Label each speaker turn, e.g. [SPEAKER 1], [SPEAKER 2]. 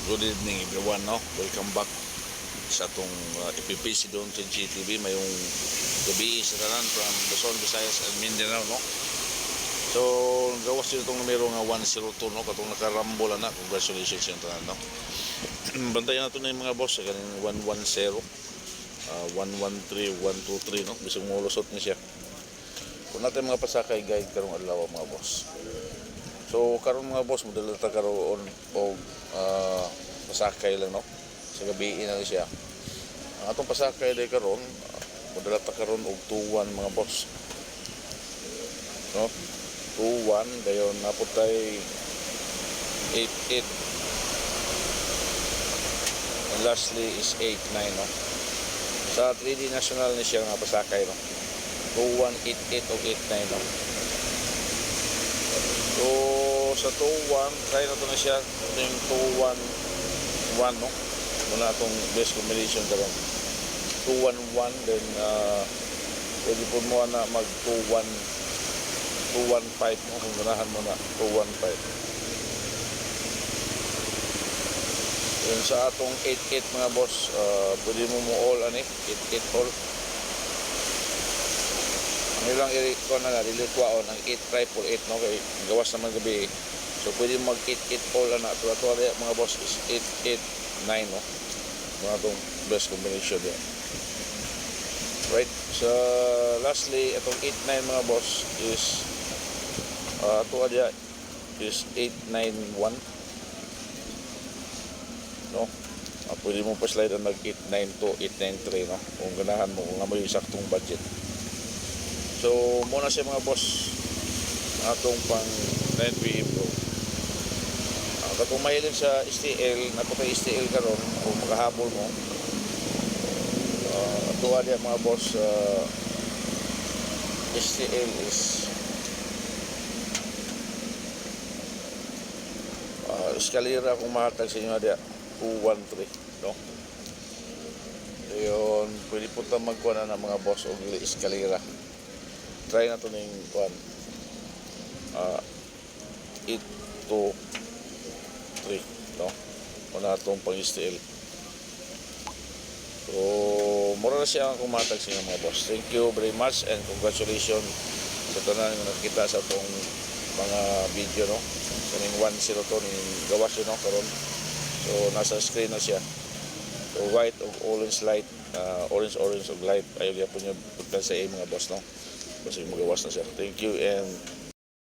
[SPEAKER 1] Good evening everyone, no? Welcome back sa atong FPPC doon sa GTV. Mayong gabi sa tanan from Luzon, Visayas and Mindanao, no? So, gawas dito itong numero nga 102, no? Katong nakarambol na. Congratulations yung tanan, no? Bantayan natin na yung mga boss sa kanin 110, 113, 123, no? Bisang mulusot niya siya. Kung natin mga pasakay guide karong adlaw mga boss. So karon mga boss, model ta karon og pasakay lang, no? Sa gabi na siya. Ang atong pasakay day karon, model ta karon og 21 mga boss. No? 21 dayon naputay 88. And lastly is 89, no? Sa 3D national ni siya nga pasakay, no? 2188 o 89, no? So sa 2-1, try na ito na siya. Ito yung 2-1-1, no? Muna itong best combination karon. 2-1-1, then pwede po mo na mag 2-1, 2-1-5, no? Kung ganahan mo na 2-1-5. Then sa atong 8-8 mga boss, pwede mo all, 8-8 all. Ang ilang ko na dilitwaon ang 8-8, no? Kaya gawas naman gabi. So pwede mag 8-8 all na. Ito mga boss is 8-8-9, no? Mga itong best combination yan. Right? So lastly, itong 8-9 mga boss is ito adya is 8-9-1, no? Pwede mo pa slide ang nag 8-9-2, 8-9-3, no? Kung ganahan mo, kung amoy saktong budget. So muna siya mga boss atong pang 9 PM bro. Kung mahilig sa STL, naputay STL karon o makahabol mo, ito adya mga boss, STL is eskalera kung mahatag sa inyo adya 213, no? Ayun, pwede po ito magkuha na ng mga boss o eskalera. Try na ito ng 8, 2, 3, no? Wala itong pang STL. So mura na siya ang kumatag sa mga boss. Thank you very much and congratulations sa tanan nga nakita sa itong mga video, no? Kaning 102 ning gawas yun, no? Karon. So nasa screen na siya. So white o orange light, orange og light, ayaw gyapon niya pagka sa mga boss, no? Kasi magawas na siya. Thank you and